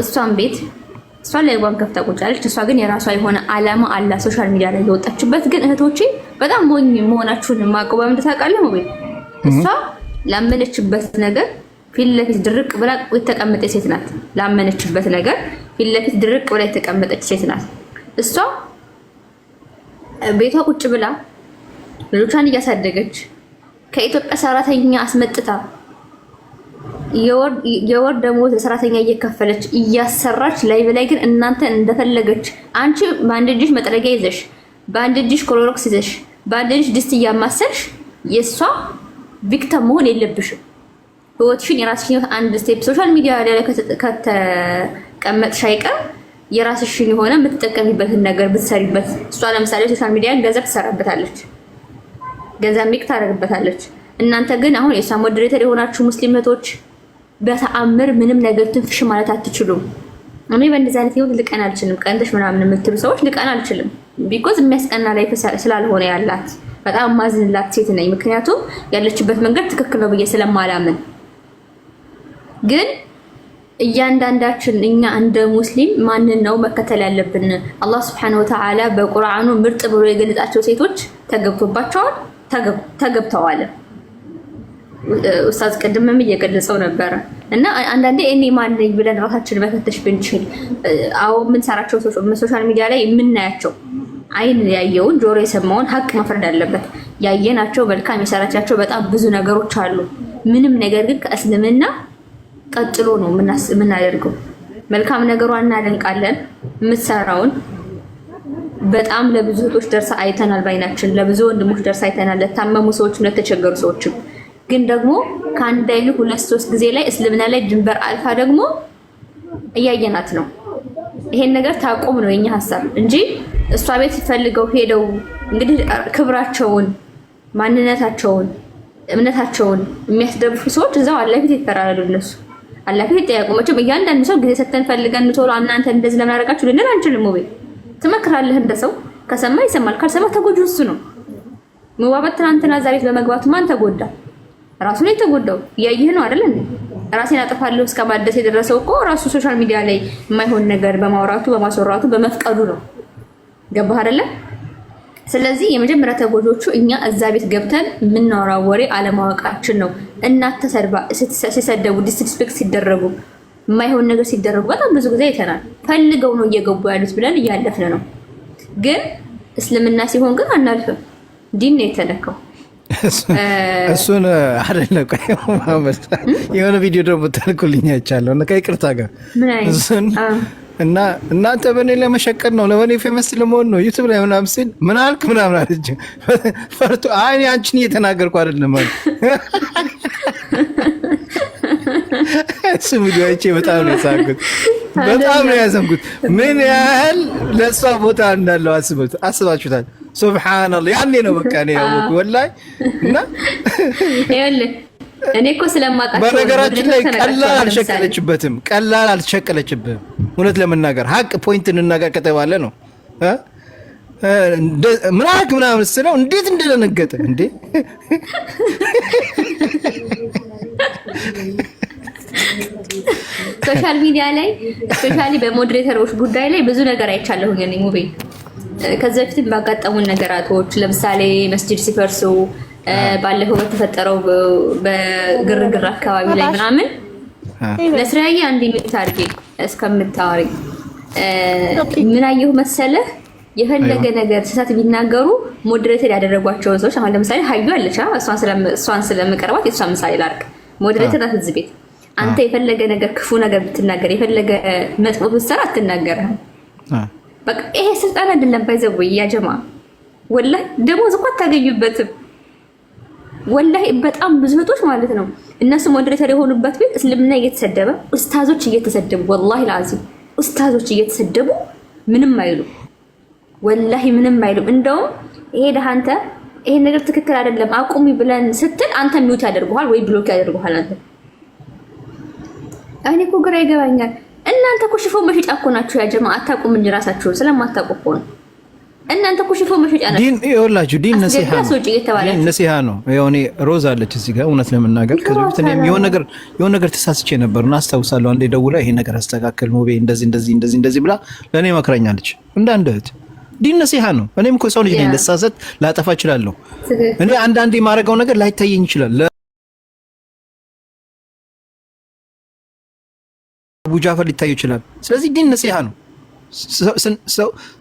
እሷን ቤት እሷን ላይ ጓን ከፍታ ቁጭ አለች። እሷ ግን የራሷ የሆነ አላማ አላ ሶሻል ሚዲያ ላይ የወጣችበት። ግን እህቶቼ በጣም ሞኝ መሆናችሁን ማቆባ ምንድታቃለህ ነው። እሷ ላመነችበት ነገር ፊት ለፊት ድርቅ ብላ የተቀመጠች ሴት ናት። ላመነችበት ነገር ፊት ለፊት ድርቅ ብላ የተቀመጠች ሴት ናት። እሷ ቤቷ ቁጭ ብላ ልጆቿን እያሳደገች ከኢትዮጵያ ሰራተኛ አስመጥታ የወር ደሞዝ ሰራተኛ እየከፈለች እያሰራች ላይ በላይ ግን እናንተ እንደፈለገች አንቺ በአንድ እጅሽ መጥረጊያ ይዘሽ በአንድ እጅሽ ክሎሮክስ ይዘሽ በአንድ እጅሽ ድስት እያማሰልሽ የሷ ቪክቲም መሆን የለብሽም። ህይወትሽን የራስሽን ህይወት አንድ ስቴፕ ሶሻል ሚዲያ ላይ ከተቀመጥሽ አይቀር የራስሽን የሆነ የምትጠቀሚበትን ነገር ብትሰሪበት። እሷ ለምሳሌ ሶሻል ሚዲያን ገንዘብ ትሰራበታለች፣ ገንዘብ ሜክ ታደርግበታለች። እናንተ ግን አሁን የሷ ሞዴሬተር የሆናችሁ ሙስሊም እህቶች በተአምር ምንም ነገር ትንፍሽ ማለት አትችሉም። እኔ በእንደዚህ አይነት ህይወት ልቀን አልችልም። ቀንተሽ ምናምን የምትሉ ሰዎች ልቀን አልችልም። ቢኮዝ የሚያስቀና ላይፍ ስላልሆነ ያላት በጣም ማዝንላት ሴት ነኝ። ምክንያቱም ያለችበት መንገድ ትክክል ነው ብዬ ስለማላምን። ግን እያንዳንዳችን እኛ እንደ ሙስሊም ማንን ነው መከተል ያለብን? አላህ Subhanahu Wa Ta'ala በቁርአኑ ምርጥ ብሎ የገለጻቸው ሴቶች ተገብቶባቸዋል፣ ተገብተዋል። ኡስታዝ ቀደምም እየገለጸው ነበር እና አንዳንዴ እኔ ማን ነኝ ብለን ራሳችንን መፈተሽ ብንችል አው ምን ሰራቸው ሶሻል ሚዲያ ላይ የምናያቸው አይን ያየውን ጆሮ የሰማውን ሀቅ መፍረድ አለበት። ያየናቸው መልካም የሰራቻቸው በጣም ብዙ ነገሮች አሉ። ምንም ነገር ግን ከእስልምና ቀጥሎ ነው የምናደርገው። መልካም ነገሯን እናደንቃለን። የምትሰራውን በጣም ለብዙ እህቶች ደርሳ አይተናል ባይናችን፣ ለብዙ ወንድሞች ደርሳ አይተናል፣ ለታመሙ ሰዎችም ለተቸገሩ ሰዎችም። ግን ደግሞ ከአንድ አይሉ 2-3 ጊዜ ላይ እስልምና ላይ ድንበር አልፋ ደግሞ እያየናት ነው። ይሄን ነገር ታቆም ነው የኛ ሐሳብ እንጂ እሷ ቤት ፈልገው ሄደው እንግዲህ ክብራቸውን፣ ማንነታቸውን፣ እምነታቸውን የሚያስደብሩ ሰዎች እዛው አላህ ፊት ይፈራራሉ። እነሱ አላህ ፊት ጠያቁመችም እያንዳንዱ ሰው ጊዜ ሰተን ፈልገን ቶሎ እናንተ እንደዚህ ለምን አደረጋችሁ ልንል አንችልም። ወይ ትመክራለህ እንደ ሰው ከሰማ ይሰማል፣ ካልሰማ ተጎጁ እሱ ነው። መዋበት ትናንትና ዛሬ በመግባቱ ማን ተጎዳ? ራሱ ነው የተጎዳው። ያየህ ነው አይደል እንዴ? ራሴን አጠፋለሁ እስከ ማደስ የደረሰው እኮ ራሱ ሶሻል ሚዲያ ላይ የማይሆን ነገር በማውራቱ በማስወራቱ በመፍቀዱ ነው። ገባህ አይደለ? ስለዚህ የመጀመሪያ ተጎጆቹ እኛ እዛ ቤት ገብተን የምናወራው ወሬ አለማወቃችን ነው። እናት ተሰድባ ሲሰደቡ ዲስሪስፔክት ሲደረጉ የማይሆን ነገር ሲደረጉ በጣም ብዙ ጊዜ አይተናል። ፈልገው ነው እየገቡ ያሉት ብለን እያለፍን ነው። ግን እስልምና ሲሆን ግን አናልፍም። ዲን ነው የተነካው። እሱን አይደለ ቆይ ማመስ የሆነ ቪዲዮ ደግሞ ተልኩልኝ አይቻለሁ እና ከይቅርታ ጋር እሱን እና እናንተ በእኔ ለመሸቀል ነው ለበኔ ፌመስ ለመሆን ነው ዩቲዩብ ላይ ምናምን ሲል ምን አልክ ምናምን አለች። ፈርቶ አይ አንቺን እየተናገርኩ አይደለም ማለት እሱ ቪዲዮ አይቼ በጣም ነው ያሳኩት፣ በጣም ነው ያዘንኩት። ምን ያህል ለሷ ቦታ እንዳለው አስባችሁታል? ሱብሃንአላህ ያኔ ነው በቃ ነው ያወቁ ወላሂ። እና ይኸውልህ እኔ እኮ ስለማውቃቸው በነገራችን ላይ ቀላል አልሸቀለችብህም። እውነት ለመናገር ሀቅ ፖይንት እንናገር ከተባለ ነው ምናክ ምናምን ስለው እንዴት እንደደነገጠ እንዴ! ሶሻል ሚዲያ ላይ ስፔሻሊ በሞዴሬተሮች ጉዳይ ላይ ብዙ ነገር አይቻለሁኝ እኔ ሙቤ። ከዚህ በፊት ባጋጠሙን ነገራቶች ለምሳሌ መስጂድ ሲፈርሱ ባለፈው በተፈጠረው በግርግር አካባቢ ላይ ምናምን ለስራዬ አንድ ሚኒት አድርጌ እስከምታወሪ ምን አየሁ መሰለህ? የፈለገ ነገር ስህተት ቢናገሩ ሞዴሬተር ያደረጓቸው ሰዎች አሁን ለምሳሌ ሀዩ አለች። እሷን ስለምቀርባት የእሷ ምሳሌ ላድርግ። ሞዴሬተር ናት እዚህ ቤት። አንተ የፈለገ ነገር ክፉ ነገር ብትናገር የፈለገ መጥፎ ብትሰራ አትናገርም። በቃ ይሄ ስልጣን አይደለም። ባይዘው ያጀማ ወላሂ ደሞዝ እኮ አታገኙበትም። ወላሂ በጣም ብዙ እህቶች ማለት ነው እነሱ ሞዴሬተር የሆኑበት ቤት እስልምና እየተሰደበ ኡስታዞች እየተሰደቡ ወላሂ ላዚም ኡስታዞች እየተሰደቡ ምንም አይሉ፣ ወላሂ ምንም አይሉ። እንደውም ሄደህ አንተ ይሄ ነገር ትክክል አይደለም አቁሚ ብለን ስትል አንተ ሚውት ያደርጉሃል ወይ ብሎክ ያደርጉሃል። አንተ እኔ እኮ ግራ ይገባኛል። እናንተ እኮ ሽፎን መሸጫ እኮ ናችሁ ያ ጀማዓ። አታውቁም እንጂ ራሳችሁ ስለማታውቁ እኮ ነው። እናንተ እኮ ሽፎን መሸጫ ነው ዲን ይኸውላችሁ ዲን ነሲሃ ነው የሆነ ሮዝ አለች እዚህ ጋር እውነት ለመናገር ከዚህ በፊት እኔም የሆነ ነገር ተሳስቼ ነበርና አስታውሳለሁ አንዴ ደውላ ይሄ ነገር አስተካክል ሙቤ እንደዚህ ብላ ለኔ መክረኛለች እንዳንድ እህት ዲን ነሲሃ ነው እኔም እኮ ሰው ልጅ ነኝ ልሳሳት ላጠፋ እችላለሁ እኔ አንዳንዴ የማደርገው ነገር ላይታየኝ ይችላል ለቡጃፈር ሊታየው ይችላል ስለዚህ ዲን ነሲሃ ነው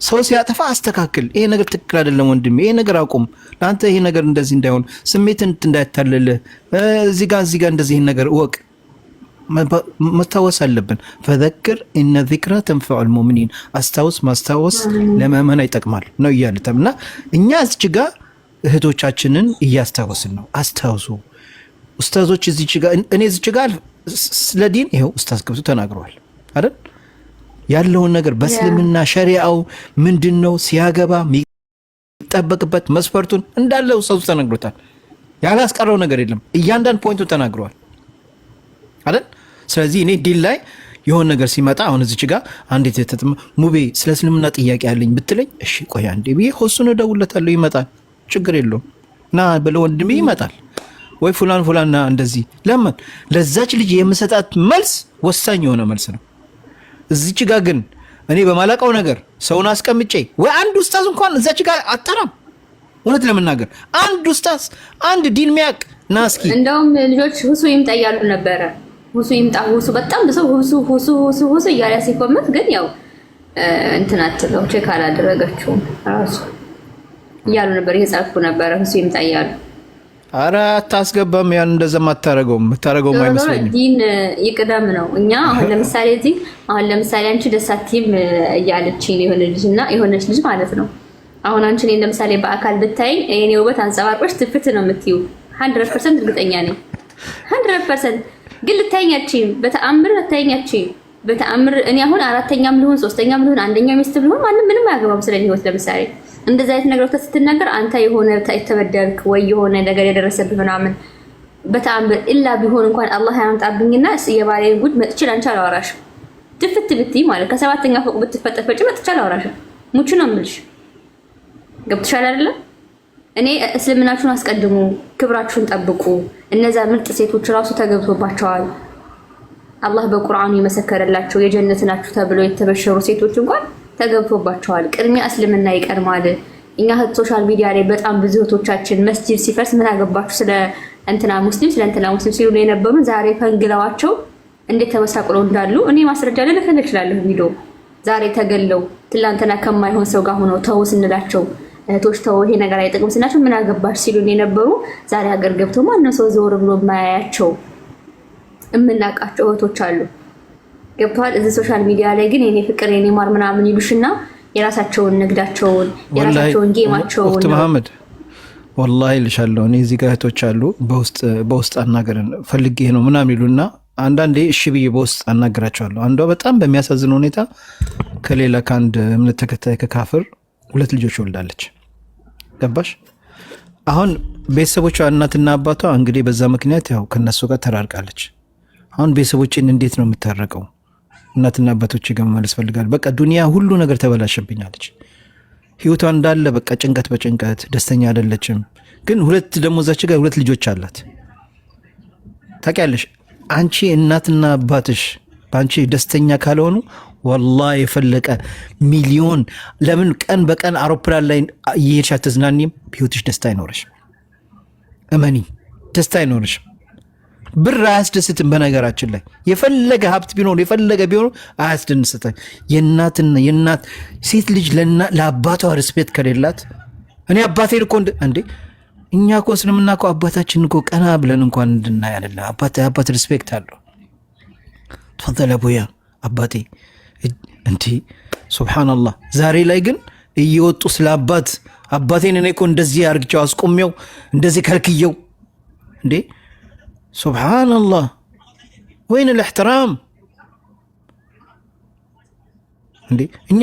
ሰው ሲያጠፋ አስተካክል ይሄ ነገር ትክክል አይደለም ወንድሜ ይሄ ነገር አቁም ለአንተ ይሄ ነገር እንደዚህ እንዳይሆን ስሜትን እንዳይታለልህ እዚህ ጋር እንደዚህ ይሄን ነገር ወቅ መታወስ አለብን ፈذكر ان الذكرى تنفع المؤمنين ማስታወስ ለማመን ይጠቅማል ነው እያልተምና እኛ እዚህ ጋር እህቶቻችንን እያስታወስን ነው አስታውሱ ኡስታዞች እዚህ ጋር እኔ እዚህ ጋር ስለዲን ይሄው ኡስታዝ ገብቶ ተናግረዋል አይደል ያለውን ነገር በእስልምና ሸሪዓው ምንድነው ሲያገባ የሚጠበቅበት መስፈርቱን እንዳለው ሰው ተናግሮታል ያላስቀረው ነገር የለም እያንዳንዱ ፖይንቱ ተናግሯል አይደል ስለዚህ እኔ ዲል ላይ የሆነ ነገር ሲመጣ አሁን እዚች ጋር አንዴት ተተም ሙቤ ስለ እስልምና ጥያቄ ያለኝ ብትለኝ እሺ ቆይ አንዴ ብዬ ሆሱን ደውለታለሁ ይመጣል ችግር የለውም ና ብለው ወንድሜ ይመጣል ወይ ፉላን እንደዚህ ለምን ለዛች ልጅ የምሰጣት መልስ ወሳኝ የሆነ መልስ ነው እዚች ጋር ግን እኔ በማላቀው ነገር ሰውን አስቀምጬ ወይ አንድ ኡስታዝ እንኳን እዛች ጋር አጣራም እውነት ለምናገር አንድ ኡስታዝ አንድ ዲን ሚያቅ ናስኪ እንደውም ልጆች ሁሱ ይምጣያሉ ነበረ ሁሱ ይምጣ ሁሱ በጣም ብዙ ሁሱ እያለ ሲኮመት ግን ያው እንትናትለው ቼክ አላደረገችውም ራሱ እያሉ ነበር እየጻፉ ነበር ሁሱ ይምጣያሉ አረ አታስገባም ያን እንደዛ ማታረገው አይመስለኝም ዲን ይቅደም ነው እኛ አሁን ለምሳሌ አንቺ ደሳቲም እያለች የሆነች ልጅ ማለት ነው አሁን አንቺ እኔ ለምሳሌ በአካል ብታይ የኔ ውበት አንጸባርቆሽ ትፍት ነው የምትዩ 100% እርግጠኛ ነኝ 100% ግን ልታይኛችም በተአምር እኔ አሁን አራተኛም ልሁን ሶስተኛም ልሁን አንደኛው ሚስት ልሁን ማንም ምንም አያገባም ስለኔ ህይወት ለምሳሌ እንደዛ አይነት ነገሮች ስትናገር አንተ የሆነ ተበደልክ ወይ የሆነ ነገር የደረሰብህ ምናምን በተአምር ኢላ ቢሆን እንኳን አላህ ያምጣብኝና የባሌን ጉድ መጥቼ ላንቺ አላወራሽም ትፍት ብትይ ማለት ከሰባተኛ ፎቅ ብትፈጠፈጭ መጥቼ አላወራሽም ሙቹ ነው የምልሽ ገብተሻል አይደለ እኔ እስልምናችሁን አስቀድሙ ክብራችሁን ጠብቁ እነዛ ምርጥ ሴቶች ራሱ ተገብቶባቸዋል አላህ በቁርአኑ የመሰከረላቸው የጀነት ናችሁ ተብለው የተበሸሩ ሴቶች እንኳን ተገብቶባቸዋል ቅድሚያ እስልምና ይቀድማል እኛ ሶሻል ሚዲያ ላይ በጣም ብዙ እህቶቻችን መስጂድ ሲፈርስ ምን አገባችሁ ስለ እንትና ሙስሊም ሲሉ የነበሩ ዛሬ ፈንግለዋቸው እንዴት ተመሳቅለው እንዳሉ እኔ ማስረጃ ልልክልህ እችላለሁ ቪዲዮ ዛሬ ተገለው ትላንትና ከማይሆን ሰው ጋር ሆነው ተው ስንላቸው እህቶች ተው ይሄ ነገር አይጠቅም ስናቸው ምን አገባሽ ሲሉ የነበሩ ዛሬ ሀገር ገብተው ማንም ሰው ዘወር ብሎ ማያያቸው እምናቃቸው እህቶች አሉ ገብቷል እዚህ ሶሻል ሚዲያ ላይ ግን የኔ ፍቅር የኔ ማር ምናምን ይሉሽና የራሳቸውን ንግዳቸውን የራሳቸውን ጌማቸውን ወቅት መሐመድ ወላሂ ልሻለሁ እኔ እዚህ ጋር እህቶች አሉ በውስጥ አናገረን ፈልጌ ነው ምናምን ይሉና አንዳንዴ እሺ ብዬ በውስጥ አናገራቸዋለሁ አንዷ በጣም በሚያሳዝን ሁኔታ ከሌላ ከአንድ እምነት ተከታይ ከካፍር 2 ልጆች ወልዳለች ገባሽ አሁን ቤተሰቦቿ እናትና አባቷ እንግዲህ በዛ ምክንያት ያው ከነሱ ጋር ተራርቃለች አሁን ቤተሰቦችን እንዴት ነው የምታረቀው እናትና አባቶች ጋር መመለስ ፈልጋለሁ በቃ ዱንያ ሁሉ ነገር ተበላሽብኛለች ህይወቷ እንዳለ በቃ ጭንቀት በጭንቀት ደስተኛ አይደለችም ግን 2 ደግሞ እዛች ጋር 2 ልጆች አላት ታውቂያለሽ አንቺ እናትና አባትሽ ባንቺ ደስተኛ ካልሆኑ والله የፈለቀ ሚሊዮን ለምን ቀን በቀን አውሮፕላን ላይ እየሄድሽ አትዝናኒም ህይወትሽ ደስታ አይኖርሽም እመኒ ደስታ አይኖርሽም ብር አያስደስትም በነገራችን ላይ የፈለገ ሀብት ቢኖር የፈለገ ቢሆን አያስደስትም የእናት ሴት ልጅ ለአባቷ ሪስፔክት ከሌላት እኔ አባቴን እኮ እንዴ እኛ እኮ እስልምና እኮ አባታችን እኮ ቀና ብለን እንኳን እንድናይ አይደለ አባት ሪስፔክት አለው ተፈضل አቡያ አባቴ እንዴ ሱብሃንአላህ ዛሬ ላይ ግን እየወጡ ስለ አባቴን እኔ እኮ እንደዚህ አርግጫው አስቆሚው እንደዚህ ከልክየው እንዴ ሱብሃንአላህ وين الاحترام እንዴ እኛ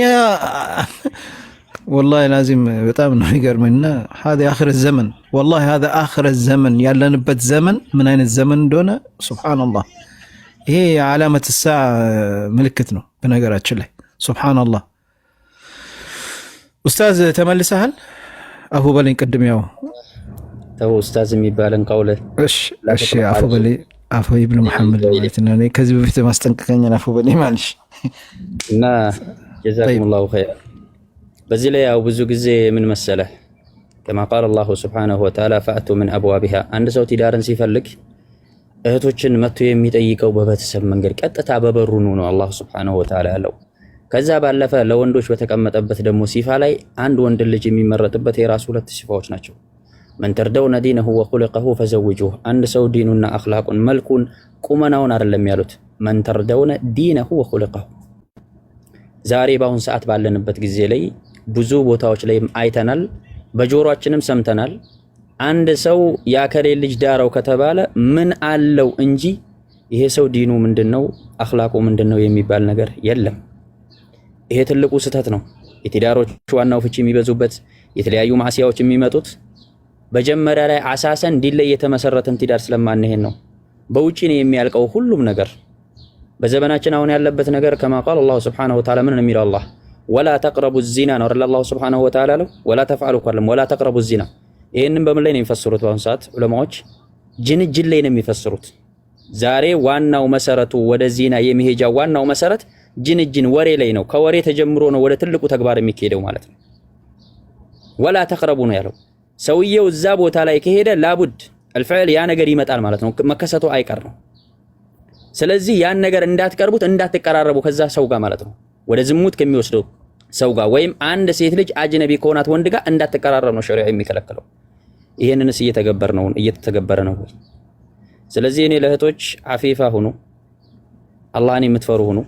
والله لازم በጣም ነው ይገርመኝና هذا اخر الزمن والله هذا اخر الزمن ያለንበት ዘመን ምን አይነት ዘመን እንደሆነ ሱብሃንአላህ ይሄ ዓላመት الساعه ምልክት ነው በነገራችን ላይ ሱብሃንአላህ ኡስታዝ ተመልሰሃል? አፉ በለኝ ቅድም ያው ተው ኡስታዝ የሚባልን ቀውለ እሺ አፉ በለኝ አፉ ኢብኑ መሐመድ ማለት ነው። ከዚህ በፊት ማስጠንቀቀኝ አፉ በለኝ ማለሽ እና ጀዛኩሙላሁ ኸይር። በዚህ ላይ ያው ብዙ ጊዜ ምን መሰለህ كما قال الله سبحانه وتعالى فأتوا من أبوابها አንድ ሰው ትዳርን ሲፈልግ እህቶችን መጥቶ የሚጠይቀው በቤተሰብ መንገድ ቀጥታ በበሩ ነው አላህ Subhanahu Wa Ta'ala ያለው። ከዛ ባለፈ ለወንዶች በተቀመጠበት ደግሞ ሲፋ ላይ አንድ ወንድ ልጅ የሚመረጥበት የራሱ ሁለት ሲፋዎች ናቸው። من تردون دينه وخلقه فزوجوه አንድ ሰው ዲኑና አኽላቁን መልኩን ቁመናውን አይደለም ያሉት من تردون دينه وخلقه። ዛሬ ባሁን ሰዓት ባለንበት ጊዜ ላይ ብዙ ቦታዎች ላይ አይተናል፣ በጆሮአችንም ሰምተናል። አንድ ሰው ያከሌ ልጅ ዳራው ከተባለ ምን አለው እንጂ ይሄ ሰው ዲኑ ምንድነው አኽላቁ ምንድነው የሚባል ነገር የለም። ይሄ ትልቁ ስህተት ነው። የትዳሮች ዋናው ፍቺ የሚበዙበት የተለያዩ ማዕሲያዎች የሚመጡት በጀመሪያ ላይ አሳሰን ዲን ላይ የተመሰረተን ትዳር ስለማንሄን ነው። በውጪ ነው የሚያልቀው ሁሉም ነገር። በዘመናችን አሁን ያለበት ነገር كما قال الله سبحانه وتعالى ምን የሚለው አላህ ولا تقربوا الزنا ነው الله سبحانه وتعالى ለው ولا تفعلوا كلام ولا تقربوا الزنا። ይሄንን በምን ላይ ነው የሚፈስሩት? በአሁን ሰዓት ዑለማዎች ጅንጅን ላይ ነው የሚፈስሩት። ዛሬ ዋናው መሰረቱ ወደ ዚና የሚሄጃ ዋናው መሰረት ጅንጅን ወሬ ላይ ነው። ከወሬ ተጀምሮ ነው ወደ ትልቁ ተግባር የሚሄደው ማለት ነው። ولا تقربوا ነው ያለው። ሰውየው እዛ ቦታ ላይ ከሄደ ላቡድ الفعل ያ ነገር ይመጣል ማለት ነው፣ መከሰቱ አይቀር ነው። ስለዚህ ያን ነገር እንዳትቀርቡት እንዳትቀራረቡ ከዛ ሰው ጋር ማለት ነው፣ ወደ ዝሙት ከሚወስደው ሰው ጋር ወይም አንድ ሴት ልጅ አጅነቢ ከሆናት ወንድ ጋር እንዳትቀራረብ ነው ሸሪዓ የሚከለክለው። ይሄንንስ እየተገበረ ነው ወይ? ስለዚህ እኔ ለእህቶች አፊፋ ሁኑ፣ አላህን የምትፈሩ ሁኑ።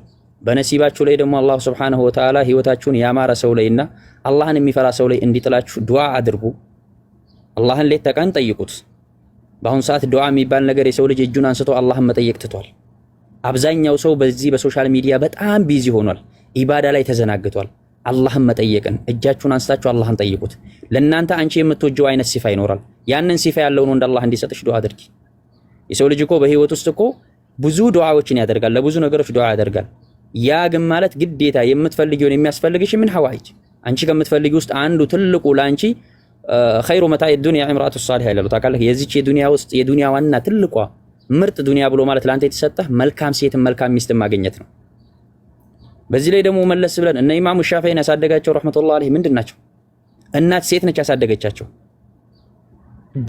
በነሲባችሁ ላይ ደግሞ አላህ Subhanahu Wa Ta'ala ህይወታችሁን ያማረ ሰው ላይና አላህን የሚፈራ ሰው ላይ እንዲጥላችሁ ዱዓ አድርጉ። አላህን ሌት ተቀን ጠይቁት። በአሁን ሰዓት ዱዓ የሚባል ነገር የሰው ልጅ እጁን አንስቶ አላህን መጠየቅ ትቷል። አብዛኛው ሰው በዚህ በሶሻል ሚዲያ በጣም ቢዚ ሆኗል፣ ኢባዳ ላይ ተዘናግቷል። አላህን መጠየቅን እጃችሁን አንስታችሁ አላህን ጠይቁት። ለእናንተ አንቺ የምትወጂው አይነት ሲፋ ይኖራል። ያንን ሲፋ ያለውን ወንድ አላህ እንዲሰጥሽ ዱዓ አድርጊ። የሰው ልጅ እኮ በህይወት ውስጥ እኮ ብዙ ዱዓዎችን ያደርጋል፣ ለብዙ ነገሮች ዱዓ ያደርጋል። ያ ግን ማለት ግዴታ የምትፈልጊውን የሚያስፈልግሽ ምን ሐዋይጅ አንቺ ከምትፈልጊ ውስጥ አንዱ ትልቁ ላንቺ خير متاع الدنيا امرأة الصالحة ይላሉ። ታውቃለህ የዚች የዱንያ ውስጥ የዱንያ ዋና ትልቋ ምርጥ ዱንያ ብሎ ማለት ላንተ የተሰጠህ መልካም ሴትን መልካም ሚስትን ማግኘት ነው። በዚህ ላይ ደግሞ መለስ ብለን እነ ኢማሙ ሻፊዒን ያሳደጋቸው ረህመቱላህ ዐለይሂ ምንድናቸው? እናት ሴት ነች ያሳደገቻቸው፣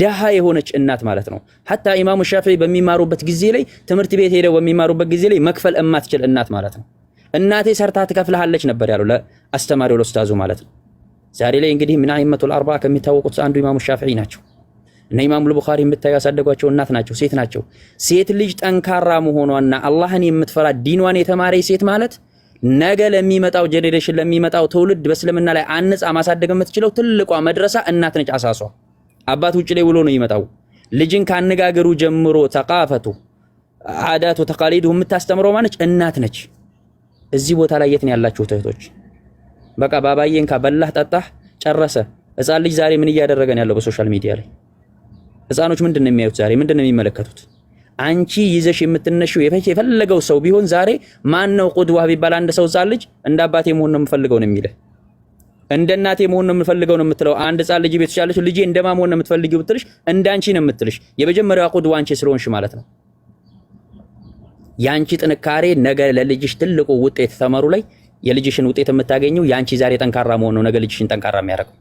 ደሃ የሆነች እናት ማለት ነው። ሐታ ኢማሙ ሻፊዒ በሚማሩበት ጊዜ ላይ ትምህርት ቤት ሄደው በሚማሩበት ጊዜ ላይ መክፈል እማትችል እናት ማለት ነው። እናቴ ሰርታ ትከፍልሃለች ነበር ያለው ለአስተማሪው ለኡስታዙ ማለት ነው። ዛሬ ላይ እንግዲህ ምን አይመቱል አርባ ከሚታወቁት አንዱ ኢማሙ ሻፊዒ ናቸው። እነ ኢማሙ ቡኻሪ የምታዩ ያሳደጓቸው እናት ናቸው፣ ሴት ናቸው። ሴት ልጅ ጠንካራ መሆኗና አላህን የምትፈራ ዲኗን የተማረች ሴት ማለት ነገ ለሚመጣው ጄኔሬሽን ለሚመጣው ትውልድ በእስልምና ላይ አንጻ ማሳደግ የምትችለው ትልቋ መድረሳ እናት ነች። አሳሷ አባት ውጭ ላይ ውሎ ነው ይመጣው። ልጅን ካነጋገሩ ጀምሮ ተቃፈቱ አዳቱ ተቃሊዱ የምታስተምረው ማነች? እናት ነች። እዚህ ቦታ ላይ የት ነው ያላችሁት እህቶች? በቃ ባባዬን ካበላህ ጠጣህ ጨረሰ። ህፃን ልጅ ዛሬ ምን እያደረገ ነው ያለው በሶሻል ሚዲያ ላይ? ህፃኖች ምንድነው የሚያዩት ዛሬ? ምንድነው የሚመለከቱት? አንቺ ይዘሽ የምትነሺው የፈለገው ሰው ቢሆን ዛሬ ማን ነው ቁድዋ ቢባል አንድ ሰው ህፃን ልጅ እንደ አባቴ መሆን ነው የምፈልገው ነው የሚለው፣ እንደ እናቴ መሆን ነው የምፈልገው ነው የምትለው። አንድ ህፃን ልጅ ቤት ያለችው ልጄ እንደማ መሆን ነው የምትፈልጊው ብትልሽ እንዳንቺ ነው የምትልሽ። የመጀመሪያው ቁድዋ አንቺ ስለሆንሽ ማለት ነው። ያንቺ ጥንካሬ ነገ ለልጅሽ ትልቁ ውጤት ተመሩ ላይ የልጅሽን ውጤት የምታገኘው ያንቺ ዛሬ ጠንካራ መሆን ነው ነገ ልጅሽን ጠንካራ የሚያደርገው።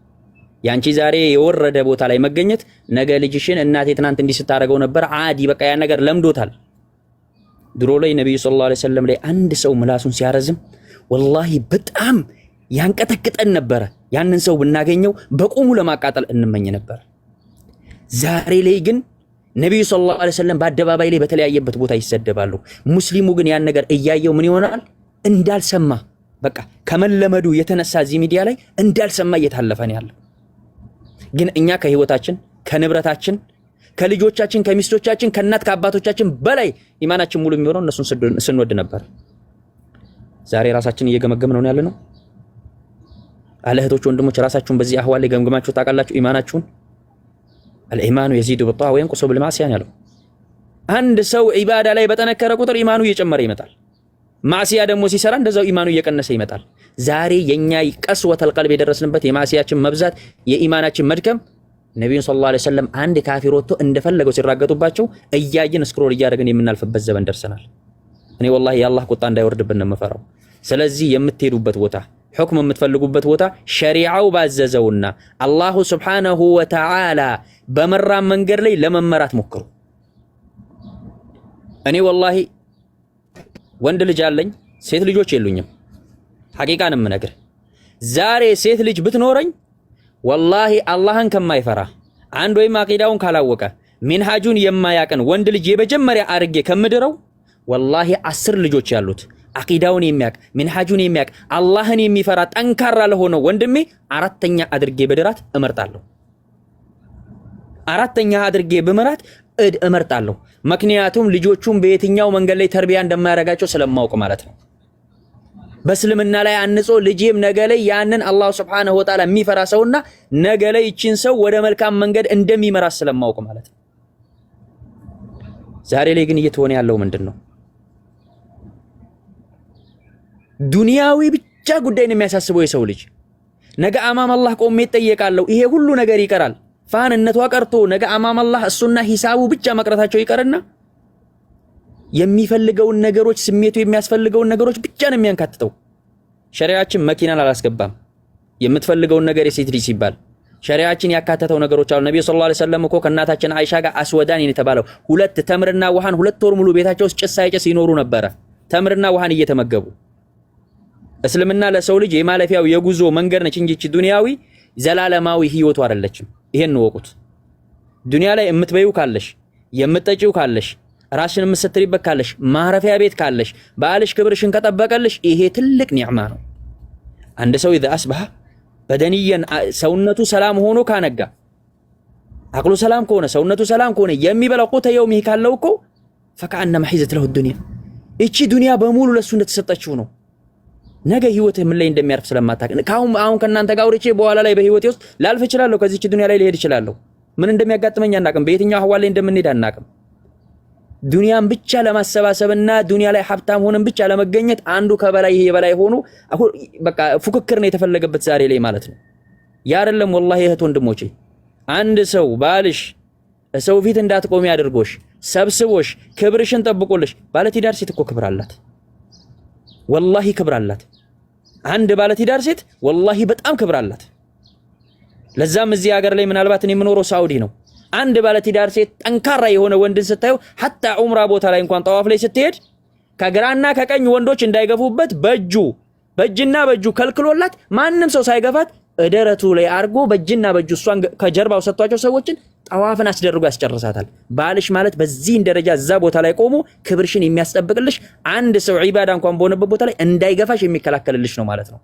ያንቺ ዛሬ የወረደ ቦታ ላይ መገኘት ነገ ልጅሽን እናቴ ትናንት እንዲህ ስታደርገው ነበር አዲ በቃ ያ ነገር ለምዶታል። ድሮ ላይ ነብዩ ሰለላሁ ዐለይሂ ወሰለም ላይ አንድ ሰው ምላሱን ሲያረዝም ወላሂ በጣም ያንቀጠቅጠን ነበር። ያንን ሰው ብናገኘው በቁሙ ለማቃጠል እንመኝ ነበር። ዛሬ ላይ ግን ነብዩ ሰለላሁ ዐለይሂ ወሰለም በአደባባይ ላይ በተለያየበት ቦታ ይሰደባሉ። ሙስሊሙ ግን ያን ነገር እያየው ምን ይሆናል? እንዳልሰማ በቃ ከመለመዱ የተነሳ እዚህ ሚዲያ ላይ እንዳልሰማ እየታለፈ ነው ያለው። ግን እኛ ከህይወታችን ከንብረታችን ከልጆቻችን ከሚስቶቻችን ከእናት ከአባቶቻችን በላይ ኢማናችን ሙሉ የሚሆነው እነሱን ስንወድ ነበር። ዛሬ ራሳችን እየገመገምን ነው ያለነው። አለህቶች ወንድሞች ራሳችሁን በዚህ አህዋል ላይ ገምግማችሁ ታውቃላችሁ? ኢማናችሁን አልኢማኑ የዚዱ ቢጣዓ ወይንቁሱ ቢልማዕሲያ ያለው አንድ ሰው ኢባዳ ላይ በጠነከረ ቁጥር ኢማኑ እየጨመረ ይመጣል። ማዕሲያ ደግሞ ሲሰራ እንደዛው ኢማኑ እየቀነሰ ይመጣል። ዛሬ የኛ ቀስወተል ቀልብ የደረስንበት የማሲያችን መብዛት የኢማናችን መድከም ነብዩ ሰለላሁ ዐለይሂ ወሰለም አንድ ካፊር ወጥቶ እንደፈለገው ሲራገጡባቸው እያየን ስክሮል እያደረግን የምናልፍበት ዘመን ደርሰናል። እኔ ወላሂ የአላህ ቁጣ እንዳይወርድብን ነው የምፈራው። ስለዚህ የምትሄዱበት ቦታ ሁክም የምትፈልጉበት ቦታ ሸሪዓው ባዘዘውና አላሁ ሱብሓነሁ ወተዓላ በመራ መንገድ ላይ ለመመራት ሞክሩ። እኔ ወላሂ ወንድ ልጅ አለኝ፣ ሴት ልጆች የሉኝም። ሐቂቃን የምነግር ዛሬ ሴት ልጅ ብትኖረኝ ወላሂ አላህን ከማይፈራ አንድ ወይም አቂዳውን ካላወቀ ሚንሃጁን የማያቀን ወንድ ልጅ የመጀመሪያ አርጌ ከምድረው ወላሂ 10 ልጆች ያሉት አቂዳውን የሚያቅ ሚንሃጁን የሚያቅ አላህን የሚፈራ ጠንካራ ለሆነው ወንድሜ አራተኛ አድርጌ በድራት እመርጣለሁ። አራተኛ አድርጌ በመራት እመርጣለሁ። ምክንያቱም ልጆቹን በየትኛው መንገድ ላይ ተርቢያ እንደማያረጋቸው ስለማውቅ ማለት ነው። በእስልምና ላይ አንጾ ልጄም ነገ ላይ ያንን አላህ Subhanahu Wa Ta'ala የሚፈራ ሰውና ነገ ላይ እቺን ሰው ወደ መልካም መንገድ እንደሚመራ ስለማውቅ ማለት ነው። ዛሬ ላይ ግን እየተሆነ ያለው ምንድነው? ዱንያዊ ብቻ ጉዳይ ነው የሚያሳስበው የሰው ልጅ። ነገ አማም አላህ ቆሜ እጠየቃለሁ፣ ይሄ ሁሉ ነገር ይቀራል። ፋንነቷ ቀርቶ ነገ አማም አላህ እሱና ሂሳቡ ብቻ መቅረታቸው ይቀርና የሚፈልገውን ነገሮች ስሜቱ የሚያስፈልገውን ነገሮች ብቻ ነው የሚያንካትተው። ሸሪዓችን መኪናን አላስገባም። የምትፈልገውን ነገር የሴት ልጅ ሲባል ሸሪዓችን ያካተተው ነገሮች አሉ። ነብዩ ሰለላሁ ዐለይሂ ወሰለም እኮ ከእናታችን አይሻ ጋር አስወዳን የተባለው 2 ተምርና ውሃን 2 ወር ሙሉ ቤታቸው ውስጥ ጭስ ሳይጨስ ይኖሩ ነበረ። ተምርና ውሃን እየተመገቡ። እስልምና ለሰው ልጅ የማለፊያው የጉዞ መንገድ ነች እንጂ ዱንያዊ ዘላለማዊ ህይወቱ አይደለችም። ይሄን ወቁት። ዱንያ ላይ የምትበዩ ካለሽ የምትጠጪው ካለሽ ራስሽን የምትሰትሪበት ካለሽ ማረፊያ ቤት ካለሽ ባልሽ ክብርሽን ከጠበቀልሽ ይሄ ትልቅ ኒዕማ ነው። አንድ ሰው إذا أصبح بدنيا ሰውነቱ ሰላም ሆኖ ካነጋ አቅሉ ሰላም ከሆነ ሰውነቱ ሰላም ከሆነ የሚበላው ቁተ የውሚህ ካለው እኮ فكأنما حيزت له الدنيا እቺ ዱንያ በሙሉ ለሱ እንደተሰጠችው ነው። ነገ ህይወትህ ምን ላይ እንደሚያርፍ ስለማታውቅ አሁን ከናንተ ጋር ወርቼ በኋላ ላይ በህይወቴ ውስጥ ላልፍ እችላለሁ። ከዚህች ዱንያ ላይ ልሄድ እችላለሁ። ምን እንደሚያጋጥመኝ አናውቅም። በየትኛው አህዋል ላይ እንደምንሄድ አናውቅም። ዱንያን ብቻ ለማሰባሰብና ዱንያ ላይ ሀብታም ሆነን ብቻ ለመገኘት አንዱ ከበላይ ይሄ በላይ ሆኖ በቃ ፉክክር ነው የተፈለገበት ዛሬ ላይ ማለት ነው። ያ አይደለም ወላሂ እህት ወንድሞቼ፣ አንድ ሰው ባልሽ ሰው ፊት እንዳትቆሚ አድርጎሽ ሰብስቦሽ ክብርሽን ጠብቆልሽ ባለትዳር ሴት እኮ ክብር አላት። ወላሂ ክብር አላት። አንድ ባለትዳር ሴት ወላሂ በጣም ክብር አላት። ለዛም እዚህ ሀገር ላይ ምናልባት እኔ የምኖረው ሳውዲ ነው። አንድ ባለትዳር ሴት ጠንካራ የሆነ ወንድን ስታዩ ሐታ ዑምራ ቦታ ላይ እንኳን ጠዋፍ ላይ ስትሄድ ከግራና ከቀኝ ወንዶች እንዳይገፉበት በእጅና በእጁ ከልክሎላት ማንም ሰው ሳይገፋት እደረቱ ላይ አርጎ በእጅና በእጁ እሷን ከጀርባው ሰጥቷቸው ሰዎችን ጠዋፍን አስደርጎ ያስጨርሳታል። ባልሽ ማለት በዚህ ደረጃ እዛ ቦታ ላይ ቆሞ ክብርሽን የሚያስጠብቅልሽ አንድ ሰው ዒባዳ እንኳን በሆነበት ቦታ ላይ እንዳይገፋሽ የሚከላከልልሽ ነው ማለት ነው።